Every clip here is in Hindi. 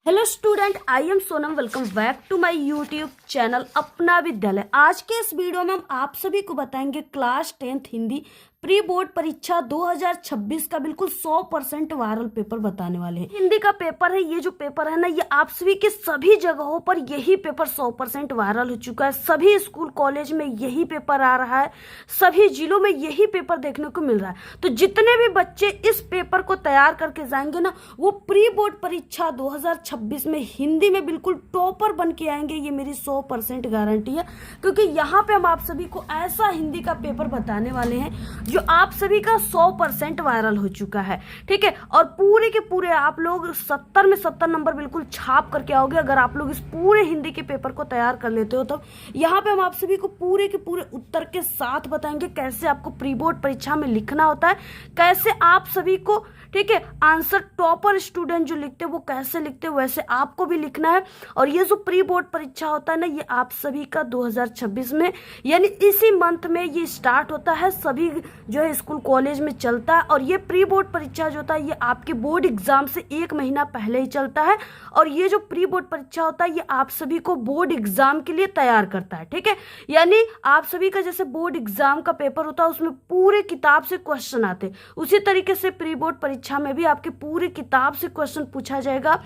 Hello student, I am Sonam. Welcome back to my YouTube channel अपना विद्यालय। आज के इस वीडियो में हम आप सभी को बताएंगे class 10th Hindi pre board परीक्षा 2026 का बिल्कुल 100% वायरल पेपर बताने वाले हैं। हिंदी का पेपर है, ये जो पेपर है ना, ये आप सभी के सभी जगहों पर यही पेपर 100% वायरल हो चुका है। सभी स्कूल कॉलेज में यही पेपर आ रहा है, सभी जिलों में यही पेपर देखने को मिल रहा है। तो जितने भी बच्चे इस पेपर को तैयार करके जाएंगे ना, वो प्री बोर्ड परीक्षा 2026 में हिंदी में बिल्कुल टॉपर बन के आएंगे, ये मेरी 100% गारंटी है। क्योंकि यहाँ पे हम आप सभी को ऐसा हिंदी का पेपर बताने वाले हैं जो आप सभी का 100% वायरल हो चुका है, ठीक है। और पूरे के पूरे आप लोग 70 में 70 नंबर बिल्कुल छाप करके आओगे अगर आप लोग इस पूरे हिंदी के पेपर को तैयार कर लेते हो। तो यहाँ पे हम आप सभी को पूरे के पूरे उत्तर के साथ बताएंगे कैसे आपको प्री बोर्ड परीक्षा में लिखना होता है, कैसे आप सभी को, ठीक है, आंसर टॉपर स्टूडेंट जो लिखते हैं वो कैसे लिखते हैं वैसे आपको भी लिखना है। और ये जो प्री बोर्ड परीक्षा होता है ना, ये आप सभी का 2026 में यानी इसी मंथ में ये स्टार्ट होता है, सभी जो है स्कूल कॉलेज में चलता है। और ये प्री बोर्ड परीक्षा जो होता है ये आपके बोर्ड एग्जाम से 1 महीना पहले ही चलता है। और ये जो प्री बोर्ड परीक्षा होता है ये आप सभी को बोर्ड एग्जाम के लिए तैयार करता है, ठीक है। यानी आप सभी का जैसे बोर्ड एग्जाम का पेपर होता है उसमें पूरे किताब से क्वेश्चन आते, उसी तरीके से प्री बोर्ड परीक्षा में भी आपके पूरी किताब से क्वेश्चन पूछा जाएगा।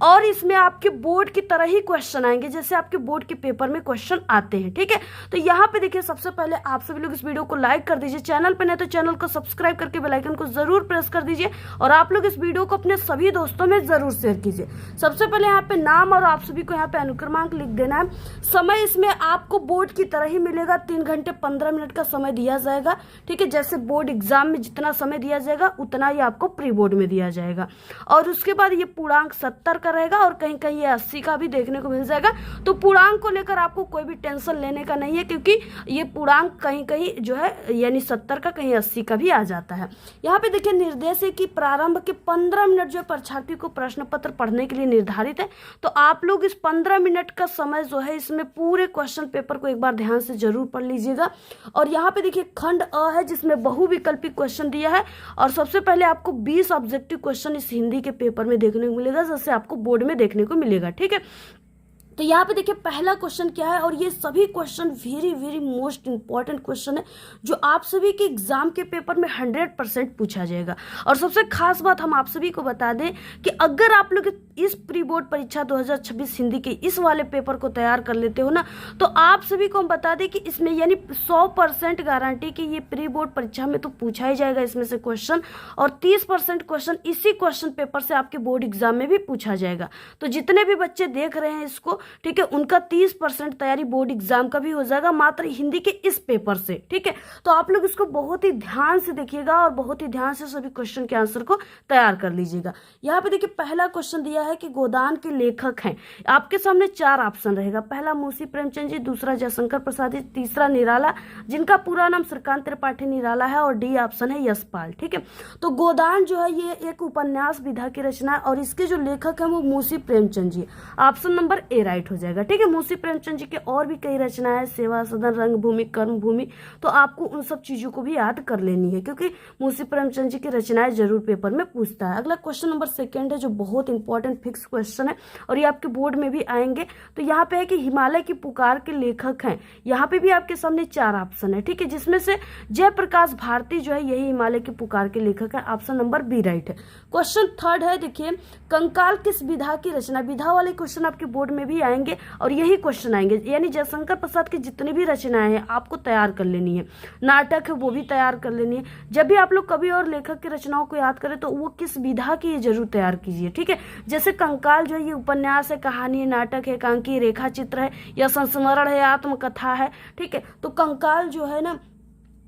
और इसमें आपके बोर्ड की तरह ही क्वेश्चन आएंगे जैसे आपके बोर्ड के पेपर में क्वेश्चन आते हैं, ठीक है। तो यहाँ पे देखिए, सबसे पहले आप सभी लोग इस वीडियो को लाइक कर दीजिए, चैनल पे नहीं तो चैनल को सब्सक्राइब करके बेल आइकन को जरूर प्रेस कर दीजिए। और आप लोग इस वीडियो को अपने सभी दोस्तों में जरूर शेयर कीजिए। सबसे पहले यहाँ पे नाम और आप सभी को यहाँ पे अनुक्रमांक लिख देना है। समय इसमें आपको बोर्ड की तरह ही मिलेगा, 3 घंटे 15 मिनट का समय दिया जाएगा, ठीक है। जैसे बोर्ड एग्जाम में जितना समय दिया जाएगा उतना ही आपको प्री बोर्ड में दिया जाएगा। और उसके बाद ये पूर्णांक 70 का रहेगा और कहीं कहीं ये 80 का भी देखने को मिल जाएगा। तो पूर्णांक को लेकर आपको कोई भी टेंशन लेने का नहीं है, क्योंकि ये पूर्णांक कहीं कहीं जो है यानी 70 का कहीं 80 का भी आ जाता है। यहाँ पे देखिए, निर्देश है कि प्रारंभ के 15 मिनट जो परीक्षार्थी को प्रश्न पत्र पढ़ने के लिए निर्धारित है। तो आप लोग इस 15 मिनट का समय जो है इसमें पूरे क्वेश्चन पेपर को एक बार ध्यान से जरूर पढ़ लीजिएगा। और यहाँ पे देखिए खंड अ है जिसमें बहुविकल्पी क्वेश्चन दिया है। और सबसे पहले आपको 20 ऑब्जेक्टिव क्वेश्चन इस हिंदी के पेपर में देखने को मिलेगा, जैसे आपको बोर्ड में देखने को मिलेगा, ठीक है। तो यहाँ पे देखिए पहला क्वेश्चन क्या है, और ये सभी question very very most important question है जो आप सभी के एग्जाम के पेपर में 100% पूछा जाएगा। और सबसे खास बात हम आप सभी को बता दें कि अगर आप लोग इस प्री बोर्ड परीक्षा 2026 हिंदी के इस वाले पेपर को तैयार कर लेते हो ना, तो आप सभी को हम बता दें कि इसमें यानी 100% गारंटी कि ये प्री बोर्ड परीक्षा में तो पूछा ही जाएगा इसमें से क्वेश्चन, और 30% क्वेश्चन इसी क्वेश्चन पेपर से आपके बोर्ड एग्जाम में भी पूछा जाएगा। तो जितने भी बच्चे देख रहे हैं इसको, ठीक है, उनका 30% तैयारी बोर्ड एग्जाम का भी हो जाएगा मात्र हिंदी के इस पेपर से, ठीक है। तो आप लोग इसको बहुत ही ध्यान से देखिएगा और बहुत ही ध्यान से सभी क्वेश्चन के आंसर को तैयार कर लीजिएगा। यहाँ पे देखिए पहला क्वेश्चन दिया है कि गोदान के लेखक हैं। आपके सामने 4 ऑप्शन रहेगा। पहला मुंशी प्रेमचंद जी, दूसरा जयशंकर प्रसाद जी, तीसरा निराला जिनका पूरा नाम श्रीकांत त्रिपाठी निराला है, और डी ऑप्शन है यशपाल, ठीक है। तो गोदान जो है ये एक उपन्यास विधा की रचना है और इसके जो लेखक है वो Munshi Premchand ji. Option number A right हो जाएगा, ठीक है। मुंशी प्रेमचंद जी के और भी कई रचनाएं, सेवा सदन, रंगभूमि, कर्मभूमि, तो आपको उन सब चीजों को भी याद कर लेनी है क्योंकि मुंशी प्रेमचंद जी की रचनाएं जरूर पेपर में पूछता है। अगला क्वेश्चन नंबर 2 है जो बहुत इंपॉर्टेंट फिक्स क्वेश्चन है और ये आपके बोर्ड में भी आएंगे। तो यहाँ पे है कि हिमालय की पुकार के लेखक हैं। यहाँ पे भी आपके सामने 4 ऑप्शन है, ठीक है, जिसमें से जयप्रकाश भारती जो है यही हिमालय की पुकार के लेखक है। ऑप्शन नंबर बी राइट है। क्वेश्चन 3 है, देखिए कंकाल किस विधा की रचना। विधा वाले क्वेश्चन आपके बोर्ड में भी आएंगे और यही क्वेश्चन आएंगे, यानी जयशंकर प्रसाद की जितनी भी रचनाएं हैं आपको तैयार कर लेनी है। नाटक है वो भी तैयार कर लेनी है। जब भी आप लोग कवि और लेखक की रचनाओं को याद करें तो वो किस विधा की ये जरूर तैयार कीजिए, ठीक है। जैसे कंकाल जो है ये उपन्यास है, कहानी है, नाटक है, एकांकी, रेखा चित्र है, या संस्मरण है, आत्मकथा है, ठीक है। तो कंकाल जो है ना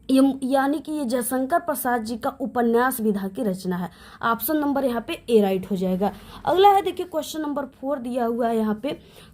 यानी कि ये जयशंकर प्रसाद जी का उपन्यास विधा की रचना है। ऑप्शन नंबर यहाँ पे ए राइट हो जाएगा। अगला है देखिए क्वेश्चन नंबर 4 दिया हुआ है। यहाँ पे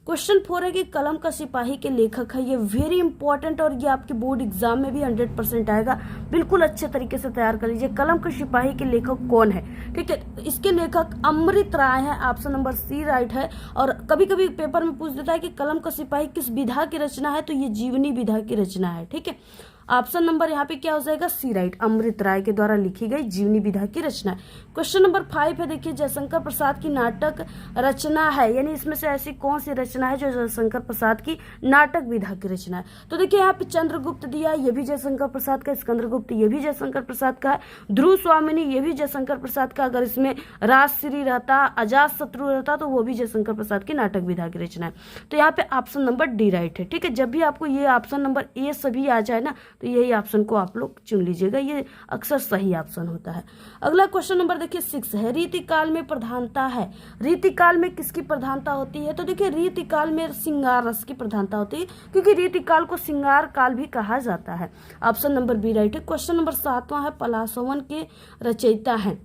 क्वेश्चन 4 है कि कलम का सिपाही के लेखक है। ये वेरी इंपॉर्टेंट और ये आपके बोर्ड एग्जाम में भी 100% आएगा। बिल्कुल अच्छे तरीके से तैयार कर लीजिए। कलम का सिपाही के लेखक कौन है, ठीक है। इसके लेखक अमृत राय है। ऑप्शन नंबर सी राइट है। और कभी कभी पेपर में पूछ देता है कि कलम का सिपाही किस विधा की रचना है, तो ये जीवनी विधा की रचना है, ठीक है। ऑप्शन नंबर यहाँ पे क्या हो जाएगा, सी राइट, अमृत राय के द्वारा लिखी गई जीवनी विधा की रचना है। क्वेश्चन नंबर 5 है, देखिए जयशंकर प्रसाद की नाटक रचना है, यानी इसमें से ऐसी कौन सी रचना है जो जयशंकर प्रसाद की नाटक विधा की रचना है। तो देखिए यहाँ पे चंद्रगुप्त दिया, ये भी जयशंकर प्रसाद का, सिकंदरगुप्त ये भी जयशंकर प्रसाद का है, ध्रुव स्वामिनी ये भी जयशंकर प्रसाद का, अगर इसमें राजश्री रहता, अजात शत्रु रहता तो वो भी जयशंकर प्रसाद की नाटक विधा की रचना है। तो यहाँ पे ऑप्शन नंबर डी राइट है। ठीक है, जब भी आपको ये ऑप्शन नंबर ए सभी आ जाए ना तो यही ऑप्शन को आप लोग चुन लीजिएगा, ये अक्सर सही ऑप्शन होता है। अगला क्वेश्चन नंबर देखिए 6 है, रीतिकाल में प्रधानता है, रीतिकाल में किसकी प्रधानता होती है। तो देखिए रीतिकाल में श्रृंगार रस की प्रधानता होती है, क्योंकि रीतिकाल को श्रृंगार काल भी कहा जाता है। ऑप्शन नंबर बी राइट है। क्वेश्चन नंबर 7वां है, पलासवन के रचयिता है,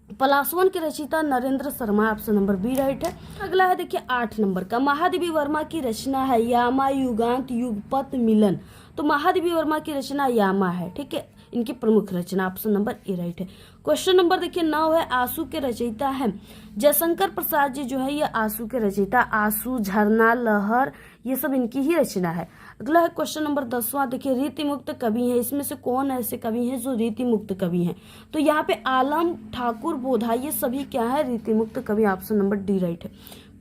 पलासवन के रचयिता Narendra Sharma, option number B right है। अगला है देखिए 8 नंबर का, महादेवी वर्मा की रचना है यामा युगांत युगपत मिलन। तो महादेवी वर्मा की रचना यामा है। ठीक है, इनकी प्रमुख रचना, ऑप्शन नंबर ए राइट है। क्वेश्चन नंबर देखिए 9 है, आंसू के रचयिता है जयशंकर प्रसाद जी जो है ये आंसू के रचयिता, आंसू, झरना, लहर ये सब इनकी ही रचना है। अगला है क्वेश्चन नंबर 10वां, देखिए रीति मुक्त कवि है, इसमें से कौन ऐसे कवि हैं जो रीति मुक्त कवि हैं। तो यहाँ पे आलम, ठाकुर, बोधा ये सभी क्या है, रीति मुक्त कवि, ऑप्शन नंबर डी राइट है।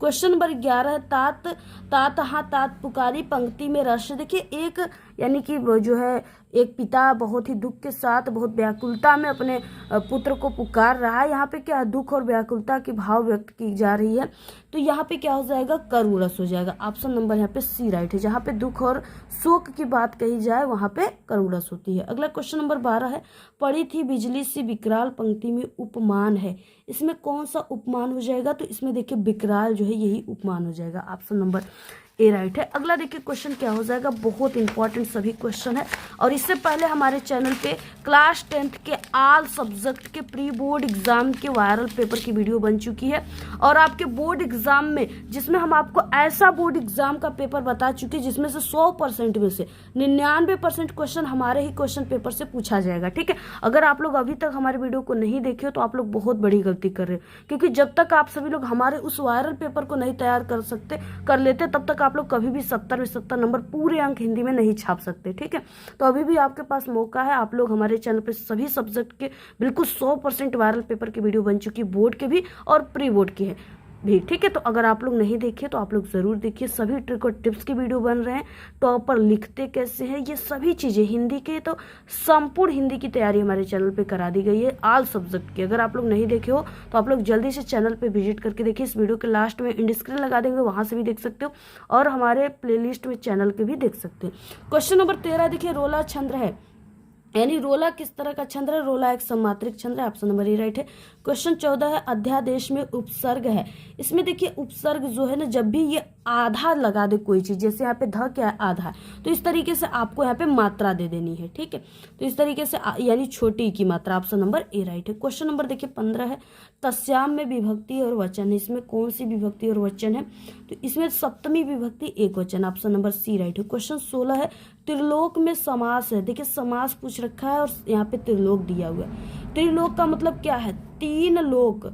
क्वेश्चन नंबर 11 है, तात तात हाँ तात पुकारी पंक्ति में रस। देखिए एक यानी कि जो है एक पिता बहुत ही दुख के साथ, बहुत व्याकुलता में अपने पुत्र को पुकार रहा है, यहाँ पे क्या दुख और व्याकुलता की भाव व्यक्त की जा रही है। तो यहाँ पे क्या हो जाएगा, करुणरस हो जाएगा, ऑप्शन नंबर यहाँ पे सी राइट है। जहाँ पे दुख और शोक की बात कही जाए वहाँ पे करुणरस होती है। अगला क्वेश्चन नंबर 12 है, पड़ी थी बिजली सी विकराल पंक्ति में उपमान है, इसमें कौन सा उपमान हो जाएगा। तो इसमें देखिए विकराल जो है यही उपमान हो जाएगा, ऑप्शन नंबर ए राइट है। अगला देखिए क्वेश्चन क्या हो जाएगा, बहुत इंपॉर्टेंट सभी क्वेश्चन है, और इससे पहले हमारे चैनल पे क्लास 10th के ऑल सब्जेक्ट के प्री बोर्ड एग्जाम के वायरल पेपर की वीडियो बन चुकी है, और आपके बोर्ड एग्जाम में जिसमें हम आपको ऐसा बोर्ड एग्जाम का पेपर बता चुके हैं जिसमें से 100% में से 99% क्वेश्चन हमारे ही क्वेश्चन पेपर से पूछा जाएगा। ठीक है, अगर आप लोग अभी तक हमारे वीडियो को नहीं देखे हो तो आप लोग बहुत बड़ी गलती कर रहे हो, क्योंकि जब तक आप सभी लोग हमारे उस वायरल पेपर को नहीं तैयार कर लेते तब तक आप लोग कभी भी 70 में 70 नंबर पूरे अंक हिंदी में नहीं छाप सकते। ठीक है, तो अभी भी आपके पास मौका है, आप लोग हमारे चैनल पे सभी सब्जेक्ट के बिल्कुल 100% वायरल पेपर की वीडियो बन चुकी है, बोर्ड के भी और प्री बोर्ड की है भी। ठीक है, तो अगर आप लोग नहीं देखे तो आप लोग जरूर देखिए, सभी ट्रिक और टिप्स की वीडियो बन रहे हैं, टॉपर लिखते कैसे हैं, ये सभी चीजें हिंदी के, तो संपूर्ण हिंदी की तैयारी हमारे चैनल पे करा दी गई है ऑल सब्जेक्ट की। अगर आप लोग नहीं देखे हो तो आप लोग जल्दी से चैनल पे विजिट करके देखिए, इस वीडियो के लास्ट में इंड स्क्रीन लगा देंगे, वहां से भी देख सकते हो, और हमारे प्लेलिस्ट में चैनल के भी देख सकते हैं। क्वेश्चन नंबर 13 देखिए, रोला छंद है, यानी रोला किस तरह का छंद है, रोला एक सम्मात्रिक छंद है, ऑप्शन नंबर ए राइट है। क्वेश्चन 14 है, अध्यादेश में उपसर्ग है, इसमें देखिए उपसर्ग जो है ना, जब भी ये आधा लगा दे कोई चीज, जैसे यहाँ पे ध क्या है, आधा है, तो इस तरीके से आपको यहाँ पे मात्रा दे देनी है। ठीक है, तो इस तरीके से यानी छोटी की मात्रा, ऑप्शन नंबर ए राइट है। क्वेश्चन नंबर देखिए 15 है, तस्याम में विभक्ति और वचन है, इसमें कौन सी विभक्ति और वचन है। तो इसमें सप्तमी विभक्ति एक वचन, ऑप्शन नंबर सी राइट है। क्वेश्चन 16 है, त्रिलोक में समास है, देखिए समास पूछ रखा है और यहाँ पे त्रिलोक दिया हुआ है। त्रिलोक का मतलब क्या है, 3 लोक,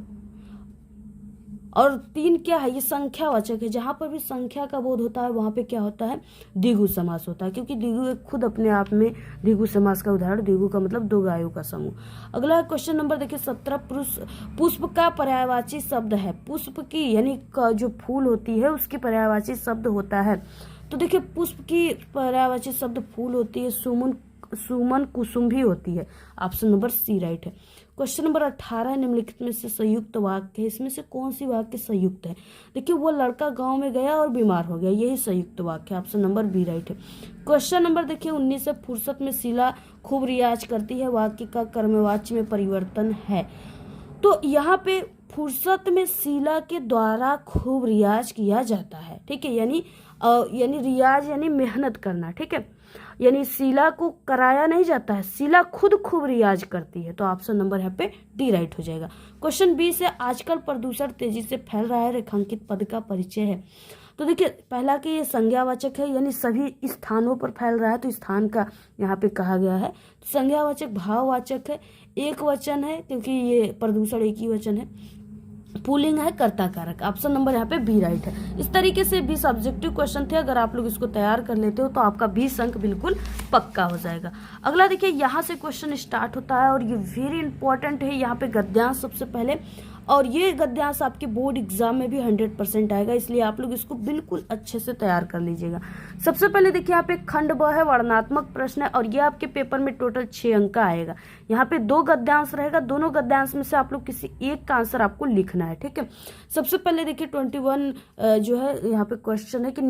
और 3 क्या है, ये संख्यावाचक है, जहां पर भी संख्या का बोध होता है वहां पे क्या होता है, द्विगु समास होता है, क्योंकि द्विगु एक खुद अपने आप में द्विगु समास का उदाहरण, द्विगु का मतलब 2 गायों का समूह। अगला क्वेश्चन नंबर देखिए 17, पुष्प का पर्यायवाची शब्द है, पुष्प की यानी जो फूल होती है उसकी पर्यायवाची शब्द होता है। तो देखिए पुष्प की पर्यायवाची शब्द फूल होती है, सुमन, कुसुम भी होती है, ऑप्शन नंबर सी राइट है। क्वेश्चन नंबर 18, निम्नलिखित में से संयुक्त वाक्य है, इसमें से कौन सी वाक्य संयुक्त है। देखिए वो लड़का गांव में गया और बीमार हो गया, यही संयुक्त वाक्य है, ऑप्शन नंबर बी राइट है। क्वेश्चन नंबर देखिए 19 है, फुर्सत में शीला खूब रियाज करती है, वाक्य का कर्मवाच्य में परिवर्तन है। तो यहाँ पे फुर्सत में शीला के द्वारा खूब रियाज किया जाता है। ठीक है, यानी रियाज यानी मेहनत करना। ठीक है, यानी शीला को कराया नहीं जाता है, शीला खुद खूब रियाज करती है, तो ऑप्शन नंबर यहाँ पे डी राइट हो जाएगा। क्वेश्चन 20 है, आजकल प्रदूषण तेजी से फैल रहा है, रेखांकित पद का परिचय है। तो देखिए पहला कि ये संज्ञावाचक है, यानी सभी स्थानों पर फैल रहा है, तो स्थान का यहाँ पे कहा गया है। संज्ञावाचक भाववाचक है, एक वचन है क्योंकि ये प्रदूषण एक ही वचन है। पुलिंग है कर्ता कारक। ऑप्शन नंबर यहाँ पे बी राइट है। इस तरीके से 20 ऑब्जेक्टिव क्वेश्चन थे। अगर आप लोग इसको तैयार कर लेते हो तो आपका 20 अंक बिल्कुल पक्का हो जाएगा। अगला देखिए, यहाँ से क्वेश्चन स्टार्ट होता है और ये वेरी इंपॉर्टेंट है। यहाँ पे गद्यांश सबसे पहले, और ये गद्यांश आपके बोर्ड एग्जाम में भी 100% आएगा, इसलिए आप लोग इसको बिल्कुल अच्छे से तैयार कर लीजिएगा। सबसे पहले देखिए, यहाँ पे खंड ब है, वर्णनात्मक प्रश्न है, और ये आपके पेपर में टोटल 6 अंक का आएगा। यहाँ पे 2 गद्यांश रहेगा, दोनों गद्यांश में से आप लोग किसी एक का आंसर आपको लिखना है। ठीक है, सबसे पहले देखिए 21 जो है यहाँ पे क्वेश्चन है कि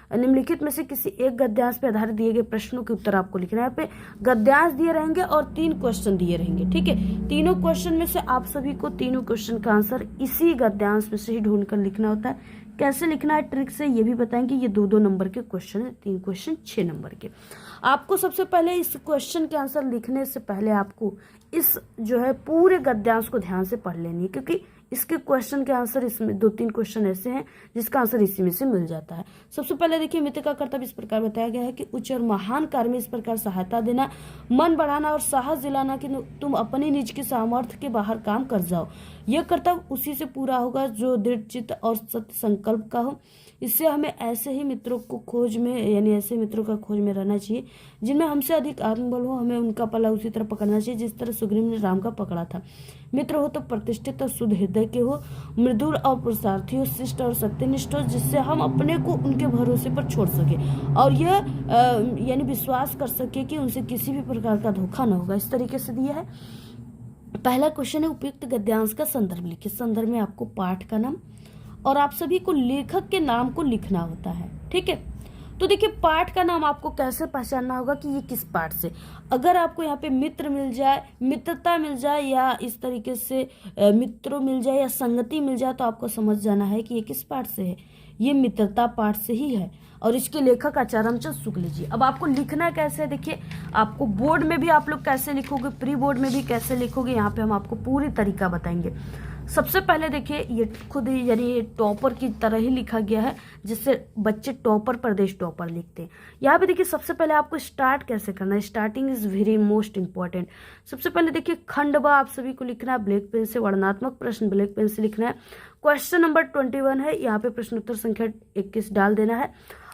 निम्नलिखित में से किसी एक गद्यांश पे आधारित दिए गए प्रश्नों के उत्तर आपको लिखना है। यहाँ पे गद्यांश दिए रहेंगे और 3 क्वेश्चन दिए रहेंगे। ठीक है, तीनों क्वेश्चन में से आप सभी को तीनों क्वेश्चन का आंसर इसी गद्यांश में से ही ढूंढकर लिखना होता है। कैसे लिखना है ट्रिक से ये भी बताएंगे। ये 2-2 नंबर के क्वेश्चन है, 3 क्वेश्चन 6 नंबर के। आपको सबसे पहले इस क्वेश्चन के आंसर लिखने से पहले आपको इस जो है पूरे गद्यांश को ध्यान से पढ़ लेनी है, क्योंकि इसके क्वेश्चन के आंसर इसमें 2-3 क्वेश्चन ऐसे हैं जिसका आंसर इसी में से मिल जाता है। सबसे पहले देखिए, मित्र का कर्तव्य इस प्रकार बताया गया है कि उच्च और महान कार्य में इस प्रकार सहायता देना, मन बढ़ाना और साहस दिलाना कि तुम अपनी निज की सामर्थ्य के बाहर काम कर जाओ। यह कर्तव्य उसी से पूरा होगा जो दृढ़ चित्त और सत्य संकल्प का हो। इससे हमें ऐसे ही मित्रों को खोज में, यानी ऐसे मित्रों का खोज में रहना चाहिए जिनमें हमसे अधिक आत्मबल हो। हमें उनका पला उसी तरह पकड़ना चाहिए जिस तरह सुग्रीव ने राम का पकड़ा था। मित्र हो तो प्रतिष्ठित और शुद्ध हृदय के हो, मृदुल और पुरुषार्थी हो, शिष्ट और सत्यनिष्ठ हो, जिससे हम अपने को उनके भरोसे पर छोड़ सके और यह यानी विश्वास कर सके कि उनसे किसी भी प्रकार का धोखा न होगा। इस तरीके से दिया है। पहला क्वेश्चन है, उपयुक्त गद्यांश का संदर्भ लिखिए। संदर्भ में आपको पाठ का नाम और आप सभी को लेखक के नाम को लिखना होता है। ठीक है, तो देखिए पाठ का नाम आपको कैसे पहचानना होगा कि ये किस पाठ से। अगर आपको यहाँ पे मित्र मिल जाए, मित्रता मिल जाए, या इस तरीके से मित्रों मिल जाए या संगति मिल जाए, तो आपको समझ जाना है कि ये किस पाठ से है। ये मित्रता पाठ से ही है और इसके लेखक आचार्य रामचंद्र शुक्ल जी। अब आपको लिखना कैसे है, देखिए आपको बोर्ड में भी आप लोग कैसे लिखोगे, प्री बोर्ड में भी कैसे लिखोगे, यहाँ पे हम आपको पूरी तरीका बताएंगे। सबसे पहले देखिए, ये खुद ही यानी ये टॉपर की तरह ही लिखा गया है, जिससे बच्चे टॉपर, प्रदेश टॉपर लिखते हैं। यहाँ पे देखिए सबसे पहले आपको स्टार्ट कैसे करना है। Starting is very most important. सबसे पहले देखिए खंड ब आप सभी को लिखना है ब्लैक पेन से। वर्णनात्मक प्रश्न ब्लैक पेन से लिखना है। क्वेश्चन नंबर 21 है, यहाँ पे प्रश्न उत्तर संख्या 21 डाल देना है।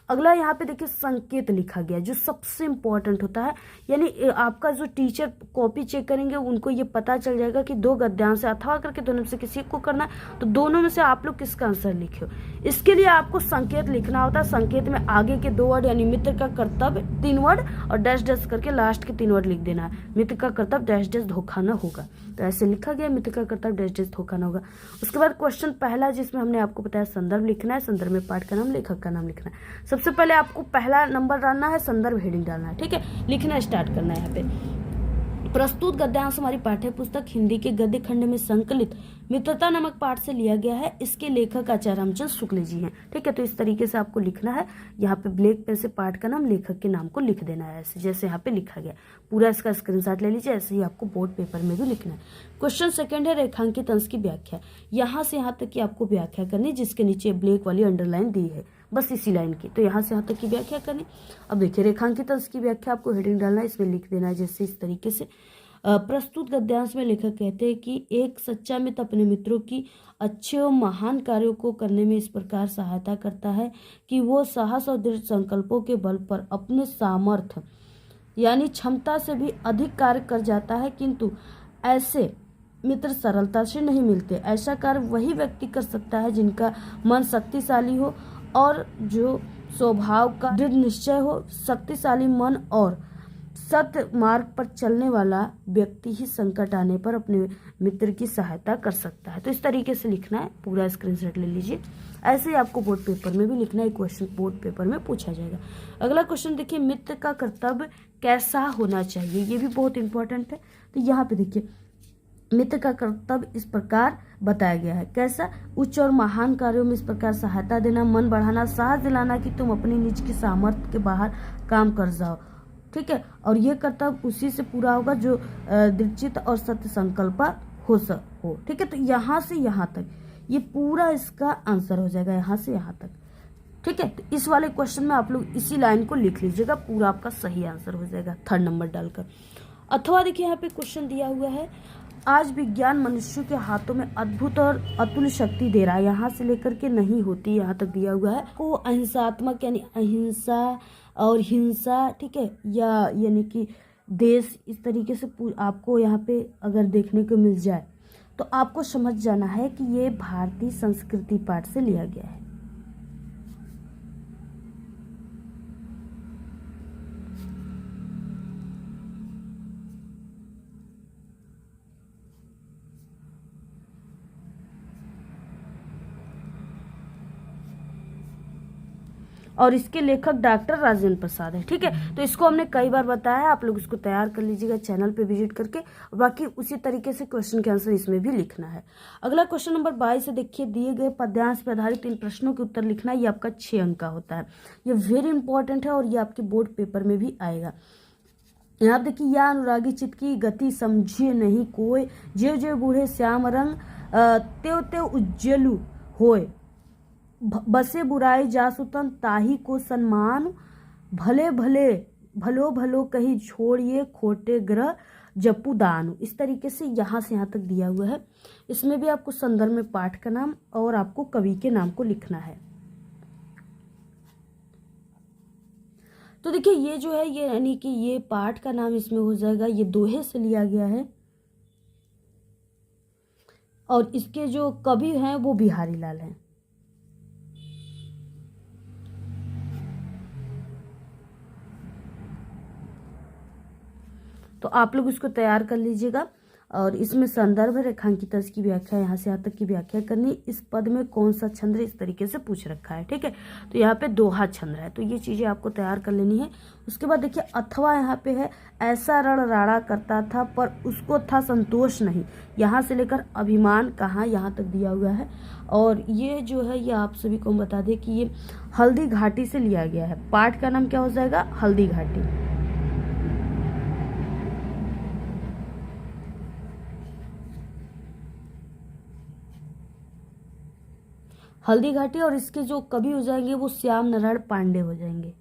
अगला यहाँ पे देखिए संकेत लिखा गया जो सबसे इंपॉर्टेंट होता है, यानी आपका जो टीचर कॉपी चेक करेंगे उनको ये पता चल जाएगा कि 2 गद्यांश से अथवा करके दोनों में से किसी को करना है, तो दोनों में से आप लोग किसका आंसर लिखे हो। इसके लिए आपको संकेत लिखना होता है। संकेत में आगे के 2 वर्ड यानी मित्र का कर्तव्य 3 वर्ड और डैश डैश करके लास्ट के 3 वर्ड लिख देना है। मित्र का कर्तव्य डैश डैश धोखा न होगा, तो ऐसे लिखा गया मित्र का कर्तव्य डैश डैश धोखा न होगा। उसके बाद क्वेश्चन पहला जिसमें हमने आपको बताया संदर्भ लिखना है। संदर्भ में पाठ का नाम, लेखक का नाम लिखना है। सबसे पहले आपको पहला नंबर डालना है, संदर्भ हेडिंग डालना है। ठीक है, लिखना स्टार्ट करना है। यहाँ पे प्रस्तुत गद्यांश हमारी पाठ्य पुस्तक हिंदी के गद्य खंड में संकलित मित्रता नामक पाठ से लिया गया है। इसके लेखक आचार्य रामचंद्र शुक्ल जी हैं। ठीक है, तो इस तरीके से आपको लिखना है। यहाँ पे ब्लैक पेन से पाठ का नाम, लेखक के नाम को लिख देना है, ऐसे जैसे यहाँ पे लिखा गया। पूरा इसका स्क्रीनशॉट ले लीजिए, ऐसे ही आपको बोर्ड पेपर में भी लिखना है। क्वेश्चन सेकंड है, रेखांकित अंश की व्याख्या। यहाँ से यहाँ तक की आपको व्याख्या करनी, जिसके नीचे ब्लैक वाली अंडरलाइन दी है, बस इसी लाइन की, तो यहाँ से यहाँ तक की व्याख्या करनी। अब देखिए रेखांकित अंश की व्याख्या आपको हेडिंग डालना है, इसमें लिख देना है जैसे इस तरीके से। प्रस्तुत गद्यांश में लेखक कहते हैं कि एक सच्चा मित्र अपने मित्रों की अच्छे और महान कार्यों को करने में इस प्रकार सहायता करता है कि वो साहस और दृढ़ संकल्पों के बल पर अपने सामर्थ्य यानी क्षमता से भी अधिक कार्य कर जाता है, किंतु ऐसे मित्र सरलता से नहीं मिलते। ऐसा कार्य वही व्यक्ति कर सकता है जिनका मन शक्तिशाली हो और जो स्वभाव का दृढ़ निश्चय हो। शक्तिशाली मन और सत्य मार्ग पर चलने वाला व्यक्ति ही संकट आने पर अपने मित्र की सहायता कर सकता है। तो इस तरीके से लिखना है, पूरा स्क्रीनशॉट ले लीजिए। ऐसे ही आपको बोर्ड पेपर में भी लिखना है, क्वेश्चन बोर्ड पेपर में पूछा जाएगा। अगला क्वेश्चन देखिए, मित्र का कर्तव्य कैसा होना चाहिए, ये भी बहुत इंपॉर्टेंट है। तो यहाँ पे देखिए मित्र का कर्तव्य इस प्रकार बताया गया है। कैसा? उच्च और महान कार्यों में इस प्रकार सहायता देना, मन बढ़ाना, साहस दिलाना कि तुम अपनी निज की सामर्थ्य के बाहर काम कर जाओ। ठीक है, और ये कर्तव्य उसी से पूरा होगा जो दृढ़चित्त और सत्य संकल्प हो। ठीक है, तो यहाँ से यहाँ तक ये पूरा इसका आंसर हो जाएगा, यहाँ से यहाँ तक। ठीक है, तो इस वाले क्वेश्चन में आप लोग इसी लाइन को लिख लीजिएगा, पूरा आपका सही आंसर हो जाएगा 3rd नंबर डालकर। अथवा देखिए यहाँ पे क्वेश्चन दिया हुआ है, आज विज्ञान मनुष्य के हाथों में अद्भुत और अतुल्य शक्ति दे रहा है, यहाँ से लेकर के नहीं होती यहाँ तक दिया हुआ है। वो अहिंसात्मक यानी अहिंसा और हिंसा, ठीक है, या यानी कि देश, इस तरीके से आपको यहाँ पे अगर देखने को मिल जाए तो आपको समझ जाना है कि ये भारतीय संस्कृति पाठ से लिया गया है। और इसके लेखक डॉक्टर राजेंद्र प्रसाद है, ठीक है। तो इसको हमने कई बार बताया, आप लोग इसको तैयार कर लीजिएगा चैनल पे विजिट करके। बाकी उसी तरीके से क्वेश्चन के आंसर इसमें भी लिखना है। अगला क्वेश्चन नंबर 22 से देखिए, दिए गए पद्यांश पर आधारित इन प्रश्नों के उत्तर लिखना। ये आपका 6 अंक का होता है, ये वेरी इंपॉर्टेंट है और ये आपके बोर्ड पेपर में भी आएगा। यहाँ आप देखिए, या अनुरागी चित्त की गति समझिए नहीं कोई, जेव जेव बूढ़े श्याम रंग त्यों त्यों उज्ज्वलु होय, बसे बुराई जासुतन ताही को सम्मान, भले भले भलो भलो कहीं छोड़िए खोटे ग्रह जपू दानु। इस तरीके से यहाँ से यहाँ तक दिया हुआ है। इसमें भी आपको संदर्भ में पाठ का नाम और आपको कवि के नाम को लिखना है। तो देखिए, ये जो है ये यानी कि ये पाठ का नाम इसमें हो जाएगा, ये दोहे से लिया गया है और इसके जो कवि हैं वो बिहारी लाल हैं। तो आप लोग इसको तैयार कर लीजिएगा। और इसमें संदर्भ रेखांकित की व्याख्या, यहाँ से यहाँ तक की व्याख्या करनी। इस पद में कौन सा छंद इस तरीके से पूछ रखा है, ठीक है। तो यहाँ पे दोहा छंद है, तो ये चीजें आपको तैयार कर लेनी है। उसके बाद देखिए, अथवा यहाँ पे है, ऐसा रण राड़ा करता था पर उसको था संतोष नहीं। यहाँ से लेकर अभिमान कहाँ, यहाँ तक दिया हुआ है। और ये जो है ये आप सभी को हम बता दें कि ये हल्दी घाटी से लिया गया है। पाठ का नाम क्या हो जाएगा, हल्दी घाटी। हल्दी घाटी, और इसके जो कवि हो जाएंगे वो श्याम नारायण पांडे हो जाएंगे।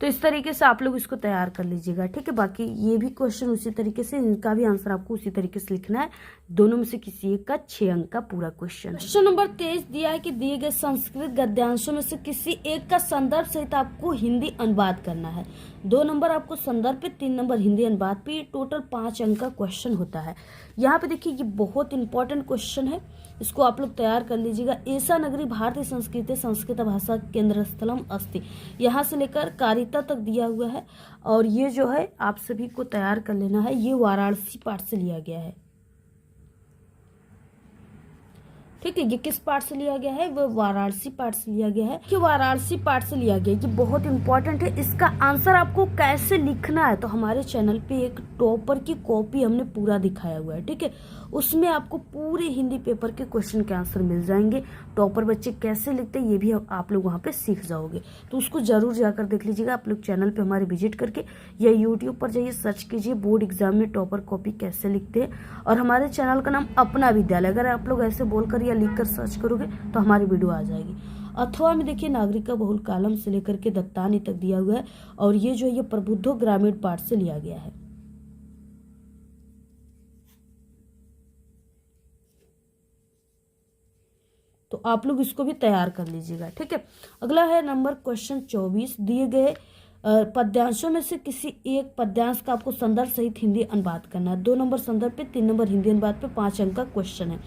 तो इस तरीके से आप लोग इसको तैयार कर लीजिएगा, ठीक है। बाकी ये भी क्वेश्चन उसी तरीके से, इनका भी आंसर आपको उसी तरीके से लिखना है। दोनों में से किसी एक का 6 अंक का पूरा क्वेश्चन। क्वेश्चन नंबर 23 दिया है कि दिए गए संस्कृत गद्यांशों में से किसी एक का संदर्भ सहित आपको हिंदी अनुवाद करना है। 2 नंबर आपको संदर्भ पे, 3 नंबर हिंदी अनुवाद पे। टोटल 5 अंक का क्वेश्चन होता है। यहाँ पे देखिए, ये बहुत इंपॉर्टेंट क्वेश्चन है, इसको आप लोग तैयार कर लीजिएगा। ऐसा नगरी भारतीय संस्कृति संस्कृत भाषा केंद्र स्थलम अस्ति, यहाँ से लेकर कारिता तक दिया हुआ है। और ये जो है आप सभी को तैयार कर लेना है, ये वाराणसी पाठ से लिया गया है, ठीक है। ये किस पाठ से लिया गया है, वो वाराणसी पाठ से लिया गया है, कि वाराणसी पाठ से लिया गया है। ये बहुत इंपॉर्टेंट है। इसका आंसर आपको कैसे लिखना है, तो हमारे चैनल पे एक टॉपर की कॉपी हमने पूरा दिखाया हुआ है, ठीक है। उसमें आपको पूरे हिंदी पेपर के क्वेश्चन के आंसर मिल जाएंगे। टॉपर बच्चे कैसे लिखते हैं ये भी आप लोग वहाँ पे सीख जाओगे, तो उसको जरूर जाकर देख लीजिएगा। आप लोग चैनल पे हमारे विजिट करके या यूट्यूब पर जाइए, सर्च कीजिए बोर्ड एग्जाम में टॉपर कॉपी कैसे लिखते हैं। और हमारे चैनल का नाम अपना विद्यालय, अगर आप लोग ऐसे बोलकर या लिख कर सर्च करोगे तो हमारी वीडियो आ जाएगी। अथवा में देखिए, नागरिक का बहुल कालम से लेकर के दत्तानी तक दिया हुआ है। और ये जो है ये प्रबुद्धो ग्रामीण पाठ से लिया गया है। तो आप लोग इसको भी तैयार कर लीजिएगा, ठीक है। अगला है नंबर क्वेश्चन 24, दिए गए पद्यांशों में से किसी एक पद्यांश का आपको संदर्भ सहित हिंदी अनुवाद करना है। 2 नंबर संदर्भ पे, 3 नंबर हिंदी अनुवाद पे, 5 अंक का क्वेश्चन है।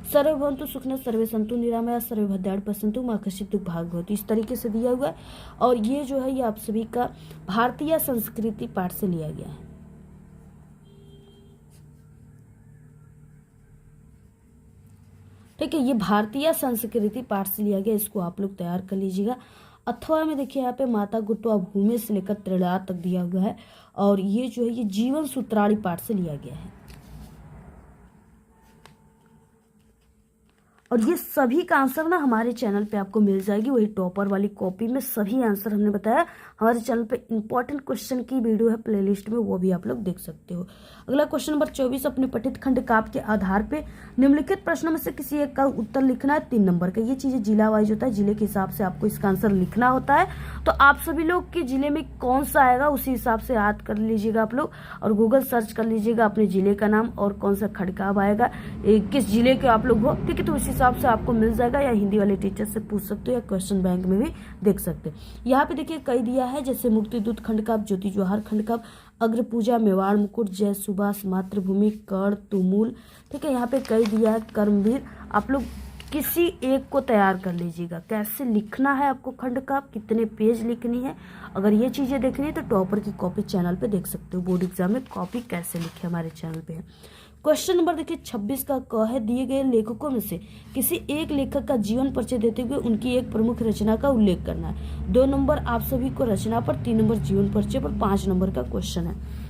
सर्वे भवन्तु सुखिनः सर्वे सन्तु निरामया सर्वे भद्राणि पश्यन्तु मा कश्चित् दुःखभाग् भवतु, इस तरीके से दिया हुआ है। और ये जो है ये आप सभी का भारतीय संस्कृति पाठ से लिया गया है। ठीक है, ये भारतीय संस्कृति पाठ से लिया गया, इसको आप लोग तैयार कर लीजिएगा। अथवा में देखिए, यहाँ पे माता गुट्टवा भूमि से लेकर त्रिड़ा तक दिया हुआ है। और ये जो है ये जीवन सूत्राणी पाठ से लिया गया है। और ये सभी का आंसर ना हमारे चैनल पे आपको मिल जाएगी, वही टॉपर वाली कॉपी में सभी आंसर हमने बताया हमारे चैनल पे इंपॉर्टेंट क्वेश्चन की वीडियो है प्लेलिस्ट में, वो भी आप लोग देख सकते हो। अगला क्वेश्चन नंबर 24, अपने पठित खंड काव्य के आधार पे निम्नलिखित प्रश्नों में से किसी एक का उत्तर लिखना है 3 नंबर का। ये चीजें जिला वाइज होता है, जिले के हिसाब से आपको इसका आंसर लिखना होता है। तो आप सभी लोग के जिले में कौन सा आएगा उसी हिसाब से याद कर लीजिएगा आप लोग, और गूगल सर्च कर लीजिएगा अपने जिले का नाम और कौन सा खंड काव्य आएगा, किस जिले के आप लोग हो, ठीक है। तो उस हिसाब से आपको मिल जाएगा, या हिंदी वाले टीचर से पूछ सकते हो या क्वेश्चन बैंक में भी देख सकते हैं। यहाँ पे देखिए कई दिया है, जैसे मुक्तिदूत खंड काव्य, ज्योति जवाहर खंड काव्य, अग्र पूजा, मेवाड़ मुकुट, जय सुभाष, मातृभूमि, कर्ण, तुमुल, ठीक है। यहाँ पे कई दिया है, कर्मवीर। आप लोग किसी एक को तैयार कर लीजिएगा, कैसे लिखना है आपको खंड काव्य, कितने पेज लिखनी है। अगर ये चीजें देखनी है तो टॉपर की कॉपी चैनल पे देख सकते हो, बोर्ड एग्जाम में कॉपी कैसे लिखे हमारे चैनल पे है। क्वेश्चन नंबर देखिए 26 का क है, दिए गए लेखकों में से किसी एक लेखक का जीवन परिचय देते हुए उनकी एक प्रमुख रचना का उल्लेख करना है। 2 नंबर आप सभी को रचना पर, 3 नंबर जीवन परिचय पर, 5 नंबर का क्वेश्चन है।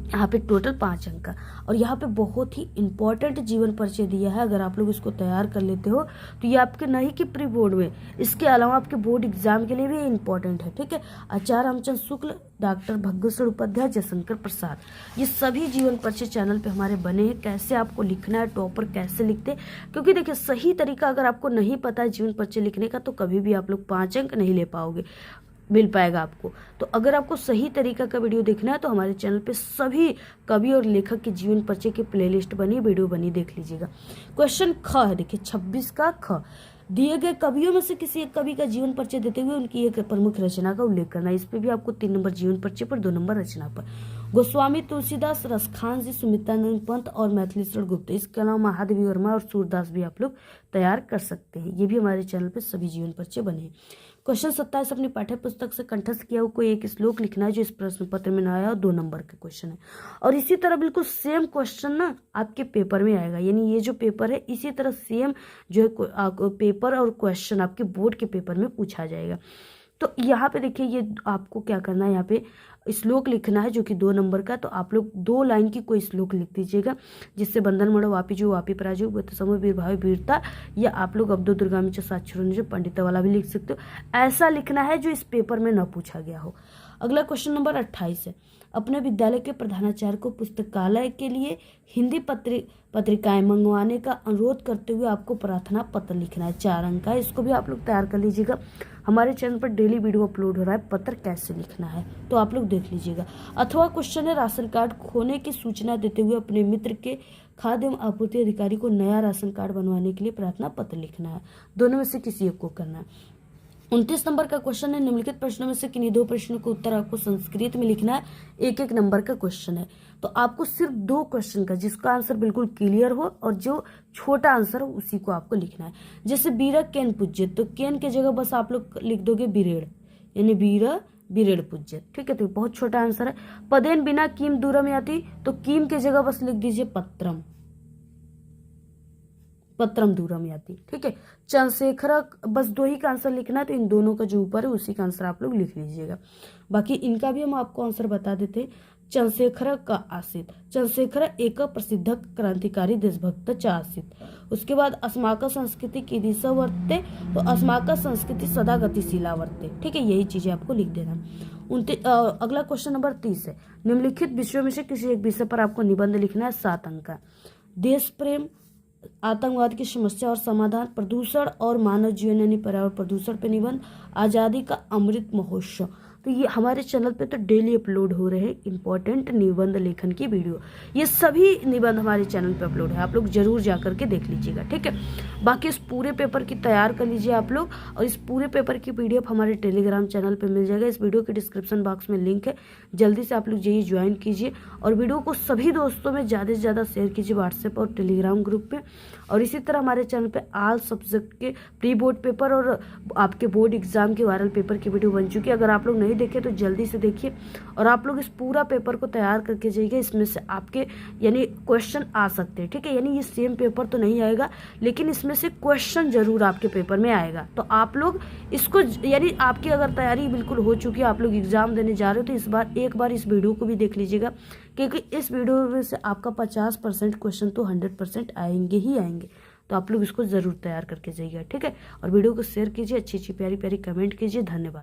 यहाँ पे टोटल 5 अंक का, और यहाँ पे बहुत ही इंपॉर्टेंट जीवन परिचय दिया है। अगर आप लोग इसको तैयार कर लेते हो तो ये आपके नहीं कि प्री बोर्ड में, इसके अलावा आपके बोर्ड एग्जाम के लिए भी इंपॉर्टेंट है, ठीक है। आचार्य रामचंद्र शुक्ल, डॉक्टर भगवत उपाध्याय, जयशंकर प्रसाद, ये सभी जीवन परिचय चैनल पे हमारे बने हैं। कैसे आपको लिखना है, टॉपर कैसे लिखते, क्योंकि देखिए सही तरीका अगर आपको नहीं पता है जीवन परिचय लिखने का तो कभी भी आप लोग 5 अंक नहीं ले पाओगे, मिल पाएगा आपको। तो अगर आपको सही तरीका का वीडियो देखना है तो हमारे चैनल पे सभी कवि और लेखक के जीवन परिचय की प्लेलिस्ट बनी, वीडियो बनी, देख लीजिएगा। क्वेश्चन ख है, देखिए 26 का ख, दिए गए कवियों में से किसी एक कवि का जीवन परिचय देते हुए उनकी एक प्रमुख रचना का उल्लेख करना है। इस पे भी आपको 3 नंबर जीवन परिचय पर, 2 नंबर रचना पर। गोस्वामी तुलसीदास, रसखान जी, सुमित्रानंद पंत और मैथिलीशरण गुप्त, इसके अलावा महादेवी वर्मा और सूरदास भी आप लोग तैयार कर सकते हैं। ये भी हमारे चैनल पे सभी जीवन परिचय बने हैं। क्वेश्चन 27, अपनी पाठ्य पुस्तक से कंठस्थ किया हुआ कोई एक श्लोक लिखना है जो इस प्रश्न पत्र में ना आया और 2 नंबर का क्वेश्चन है। और इसी तरह बिल्कुल सेम क्वेश्चन ना आपके पेपर में आएगा, यानी ये जो पेपर है इसी तरह सेम जो है पेपर और क्वेश्चन आपके बोर्ड के पेपर में पूछा जाएगा। तो यहाँ पे देखिए ये आपको क्या करना है, यहाँ पे श्लोक लिखना है जो कि 2 नंबर का। तो आप लोग 2 लाइन की कोई श्लोक लिख दीजिएगा, जिससे बंधन मड़ो वापी जो वापी पराजो समय वीर भावी वीरता, या आप लोग अब्दो दुर्गामी जो साक्षरों जो पंडित वाला भी लिख सकते हो। ऐसा लिखना है जो इस पेपर में न पूछा गया हो। अगला क्वेश्चन नंबर 28 है, अपने विद्यालय के प्रधानाचार्य को पुस्तकालय के लिए हिंदी पत्रिकाएं मंगवाने का अनुरोध करते हुए आपको प्रार्थना पत्र लिखना है। 4 अंक का, इसको भी आप लोग तैयार कर लीजिएगा। हमारे चैनल पर डेली वीडियो अपलोड हो रहा है, पत्र कैसे लिखना है तो आप लोग देख लीजिएगा। अथवा क्वेश्चन है, राशन कार्ड खोने की सूचना देते हुए अपने मित्र के खाद्य एवं आपूर्ति अधिकारी को नया राशन कार्ड बनवाने के लिए प्रार्थना पत्र लिखना है। दोनों में से किसी एक को करना है। 29 नंबर का क्वेश्चन है, निम्नलिखित प्रश्नों में से किन्हीं 2 प्रश्नों का उत्तर आपको संस्कृत में लिखना है। 1-1 नंबर का क्वेश्चन है। तो आपको सिर्फ 2 क्वेश्चन का जिसका आंसर बिल्कुल क्लियर हो और जो छोटा आंसर हो उसी को आपको लिखना है। जैसे बीरा केन पूज्य, तो केन के जगह बस आप लोग लिख दोगे बिरेड़, यानी बीरा बिरेड़ पूज्य, ठीक है। तो बहुत छोटा आंसर है। पदेन बिना कीम दूरम याति, तो कीम के जगह बस लिख दीजिए पत्रम, पत्रम दूरम याति, ठीक है। चंद्रशेखर, बस 2 ही का आंसर लिखना है, तो इन दोनों का जो ऊपर है उसी का आंसर आप लोग लिख लीजिएगा। बाकी इनका भी हम आपको आंसर बता देते हैं। चंद्रशेखर का आसित, चंद्रशेखर एक प्रसिद्ध क्रांतिकारी देशभक्त च आसित। उसके बाद अस्माकं संस्कृति की दिशा वर्तते, तो अस्माकं संस्कृति सदा गतिशीला वर्तते, ठीक है। यही चीजें आपको लिख देना। अगला क्वेश्चन नंबर 30 है, निम्नलिखित विषयों में से किसी एक विषय पर आपको निबंध लिखना है। 7 अंक का। देश प्रेम, आतंकवाद की समस्या और समाधान, प्रदूषण और मानव जीवन यानी पर्यावरण प्रदूषण पे निबंध, आज़ादी का अमृत महोत्सव। तो ये हमारे चैनल पे तो डेली अपलोड हो रहे हैं इंपॉर्टेंट निबंध लेखन की वीडियो। ये सभी निबंध हमारे चैनल पे अपलोड है, आप लोग जरूर जा करके देख लीजिएगा, ठीक है। बाकी इस पूरे पेपर की तैयार कर लीजिए आप लोग, और इस पूरे पेपर की पीडीएफ हमारे टेलीग्राम चैनल पे मिल जाएगा। इस वीडियो के डिस्क्रिप्शन बॉक्स में लिंक है, जल्दी से आप लोग जाइए ज्वाइन कीजिए, और वीडियो को सभी दोस्तों में ज़्यादा से ज़्यादा शेयर कीजिए व्हाट्सएप और टेलीग्राम ग्रुप पे। और इसी तरह हमारे चैनल पे ऑल सब्जेक्ट के प्री बोर्ड पेपर और आपके बोर्ड एग्जाम के वायरल पेपर की वीडियो बन चुकी है। अगर आप लोग नहीं देखे तो जल्दी से देखिए, और आप लोग इस पूरा पेपर को तैयार करके जाइए। इसमें से आपके यानी क्वेश्चन आ सकते हैं, ठीक है। यानी ये सेम पेपर तो नहीं आएगा, लेकिन इसमें से क्वेश्चन जरूर आपके पेपर में आएगा। तो आप लोग इसको यानी आपकी अगर तैयारी बिल्कुल हो चुकी है, आप लोग एग्जाम देने जा रहे हो, तो इस बार एक बार इस वीडियो को भी देख लीजिएगा, क्योंकि इस वीडियो में से आपका 50% क्वेश्चन तो 100% आएंगे ही आएंगे। तो आप लोग इसको जरूर तैयार करके जाइएगा, ठीक है। और वीडियो को शेयर कीजिए, अच्छी अच्छी प्यारी प्यारी कमेंट कीजिए। धन्यवाद।